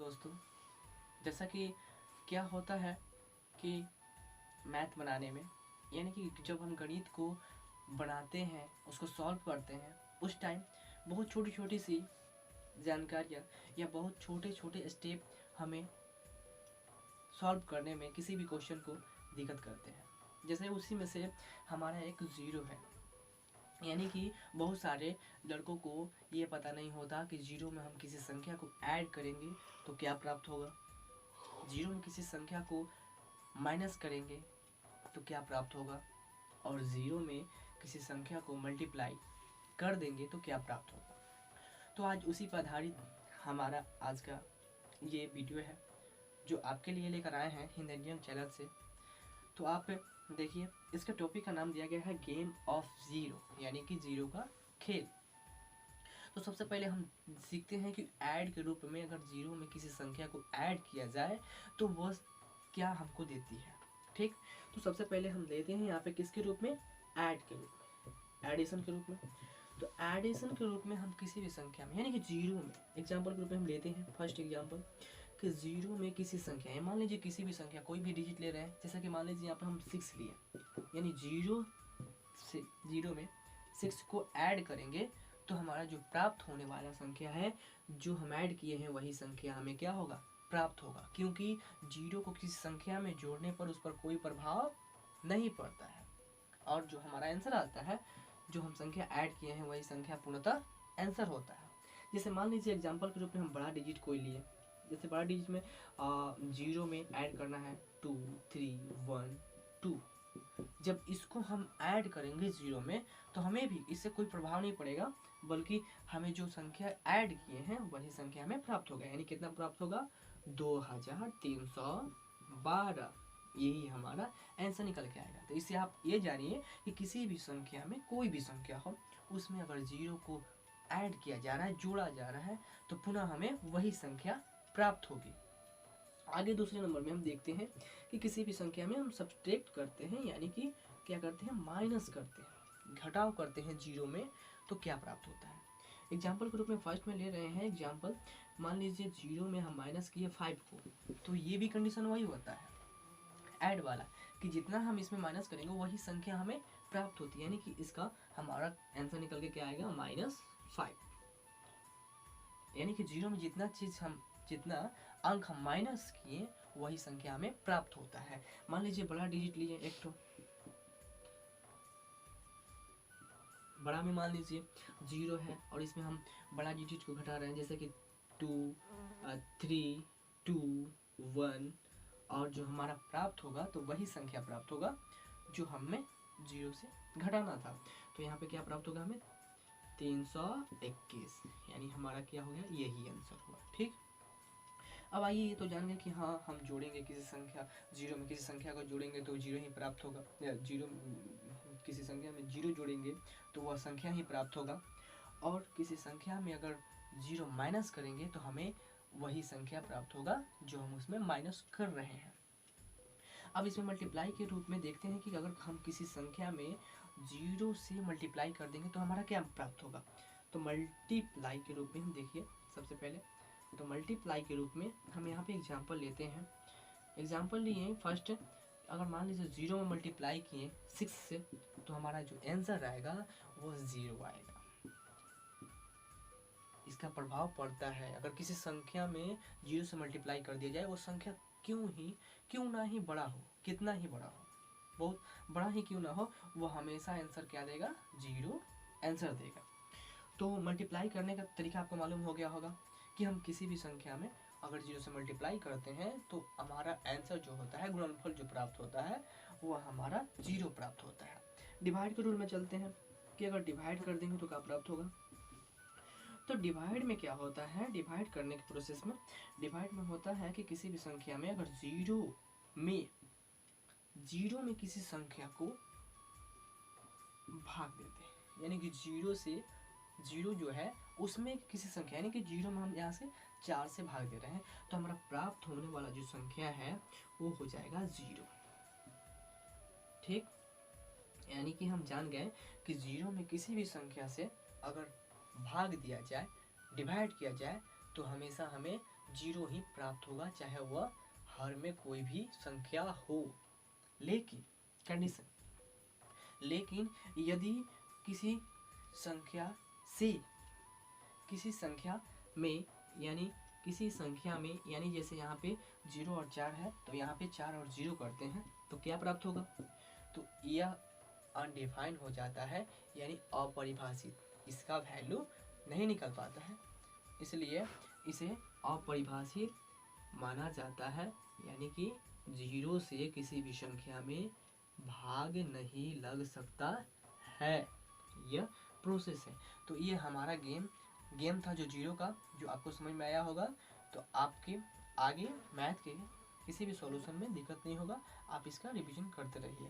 दोस्तों, जैसा कि क्या होता है कि मैथ बनाने में, यानी कि जब हम गणित को बनाते हैं, उसको सॉल्व करते हैं, उस टाइम बहुत छोटी छोटी सी जानकारियाँ या बहुत छोटे छोटे स्टेप हमें सॉल्व करने में किसी भी क्वेश्चन को दिक्कत करते हैं। जैसे उसी में से हमारा एक ज़ीरो है, यानी कि बहुत सारे लड़कों को ये पता नहीं होता कि ज़ीरो में हम किसी संख्या को ऐड करेंगे तो क्या प्राप्त होगा, ज़ीरो में किसी संख्या को माइनस करेंगे तो क्या प्राप्त होगा, और ज़ीरो में किसी संख्या को मल्टीप्लाई कर देंगे तो क्या प्राप्त होगा। तो आज उसी पर आधारित हमारा आज का ये वीडियो है जो आपके लिए लेकर आए हैं हिंद इंडियन चैनल से। तो आप देखिए, इसका टॉपिक का नाम दिया गया है गेम ऑफ ज़ीरो, यानी कि ज़ीरो का खेल। तो सबसे पहले हम सीखते हैं कि ऐड के रूप में अगर ज़ीरो में किसी संख्या को ऐड किया जाए तो वह क्या हमको देती है। ठीक, तो सबसे पहले हम लेते हैं यहाँ पे किसके रूप में, ऐड के रूप में, एडिशन के रूप में। तो एडिशन के रूप में हम किसी भी संख्या में, यानी कि ज़ीरो में, एग्जाम्पल के रूप में हम लेते हैं फर्स्ट एग्जाम्पल कि ज़ीरो में किसी संख्या, मान लीजिए किसी भी संख्या, कोई भी डिजिट ले रहे हैं, जैसा कि मान लीजिए यहाँ पर हम 6 लिए, यानी ज़ीरो में 6 को ऐड करेंगे तो हमारा जो प्राप्त होने वाला संख्या है, जो हम ऐड किए हैं वही संख्या हमें क्या होगा, प्राप्त होगा। क्योंकि जीरो को किसी संख्या में जोड़ने पर उस पर कोई प्रभाव नहीं पड़ता है, और जो हमारा आंसर आता है, जो हम संख्या ऐड किए हैं वही संख्या पूर्णतः आंसर होता है। जैसे मान लीजिए एग्जाम्पल के रूप में हम बड़ा डिजिट कोई लिए, जैसे बड़ा डिजिट में जीरो में ऐड करना है 2 3 1 2। जब इसको हम ऐड करेंगे ज़ीरो में तो हमें भी इससे कोई प्रभाव नहीं पड़ेगा, बल्कि हमें जो संख्या ऐड किए हैं वही संख्या हमें प्राप्त होगा। यानी कितना प्राप्त होगा, 2312। यही हमारा आंसर निकल के आएगा। तो इससे आप ये जानिए कि किसी भी संख्या में, कोई भी संख्या हो, उसमें अगर ज़ीरो को ऐड किया जा रहा है, जोड़ा जा रहा है, तो पुनः हमें वही संख्या प्राप्त होगी। आगे दूसरे नंबर में हम देखते हैं कि किसी भी संख्या में हम सब्सट्रैक्ट करते हैं, यानी कि क्या करते हैं, माइनस करते हैं, घटाव करते हैं ज़ीरो में, तो क्या प्राप्त होता है। एग्जाम्पल के रूप में फर्स्ट में ले रहे हैं एग्जाम्पल, मान लीजिए ज़ीरो में हम माइनस किए 5 को, तो ये भी कंडीशन वही होता है ऐड वाला, कि जितना हम इसमें माइनस करेंगे वही संख्या हमें प्राप्त होती है। यानी कि इसका हमारा आंसर निकल के क्या आएगा, -5। यानी कि जीरो में जितना अंक हम माइनस किए वही संख्या हमें प्राप्त होता है। मान लीजिए बड़ा डिजिट लीजिए, एक तो बड़ा में मान लीजिए जीरो है और इसमें हम बड़ा डिजिट को घटा रहे हैं, जैसे कि 2 3 2 1, और जो हमारा प्राप्त होगा तो वही संख्या प्राप्त होगा जो हमें जीरो से घटाना था। तो यहाँ पे क्या प्राप्त होगा, हमें 321, यानी हमारा क्या हो गया, यही आंसर हुआ। ठीक, अब आइए ये तो जान गए कि हाँ, हम जोड़ेंगे किसी संख्या, जीरो में किसी संख्या को जोड़ेंगे तो जीरो ही प्राप्त होगा, या जीरो किसी संख्या में जीरो जोड़ेंगे तो वह संख्या ही प्राप्त होगा, और किसी संख्या में अगर जीरो माइनस करेंगे तो हमें वही संख्या प्राप्त होगा जो हम उसमें माइनस कर रहे हैं। अब इसमें मल्टीप्लाई के रूप में देखते हैं कि अगर हम किसी संख्या में जीरो से मल्टीप्लाई कर देंगे तो हमारा क्या प्राप्त होगा। तो मल्टीप्लाई के रूप में हम देखिए, सबसे पहले तो मल्टीप्लाई के रूप में हम यहाँ पे एग्जांपल लेते हैं। एग्जांपल लिए फर्स्ट, अगर मान लीजिए जीरो में मल्टीप्लाई किए 6 से, तो हमारा जो आंसर आएगा वो जीरो आएगा। इसका प्रभाव पड़ता है, अगर किसी संख्या में जीरो से मल्टीप्लाई कर दिया जाए, वो संख्या क्यों ना ही बड़ा हो, कितना ही बड़ा हो, बहुत बड़ा ही क्यों ना हो, वो हमेशा आंसर क्या देगा, जीरो आंसर देगा। तो मल्टीप्लाई करने का तरीका आपको मालूम हो गया होगा कि हम किसी भी संख्या में अगर जीरो से मल्टीप्लाई करते हैं तो हमारा आंसर जो होता है, गुणनफल जो प्राप्त होता है, वो हमारा जीरो प्राप्त होता है। डिवाइड के रूल में चलते हैं कि अगर डिवाइड कर देंगे तो क्या प्राप्त होगा। तो डिवाइड में क्या होता है, डिवाइड करने के प्रोसेस में, डिवाइड में होता है कि किसी भी संख्या में अगर जीरो में किसी संख्या को भाग देते हैं, यानी कि जीरो से, जीरो जो है उसमें किसी संख्या, यानी कि जीरो में हम यहाँ से 4 से भाग दे रहे हैं, तो हमारा प्राप्त होने वाला जो संख्या है वो हो जाएगा जीरो। ठीक, यानी कि हम जान गए कि जीरो में किसी भी संख्या से अगर भाग दिया जाए, डिवाइड किया जाए, तो हमेशा हमें जीरो ही प्राप्त होगा, चाहे वह हर में कोई भी संख्या हो। लेकिन कंडीशन, लेकिन यदि किसी संख्या से किसी संख्या में यानी किसी संख्या में यानी जैसे यहाँ पे 0 और 4 है तो यहाँ पे 4 और 0 करते हैं तो क्या प्राप्त होगा, तो यह अनडिफाइंड हो जाता है यानी अपरिभाषित, इसका वैल्यू नहीं निकल पाता है, इसलिए इसे अपरिभाषित माना जाता है। यानी कि 0 से किसी भी संख्या में भाग नहीं लग सकता है, यह प्रोसेस है। तो ये हमारा गेम था जो 0 का, जो आपको समझ में आया होगा। तो आपके आगे मैथ के किसी भी सॉल्यूशन में दिक्कत नहीं होगा, आप इसका रिवीजन करते रहिए।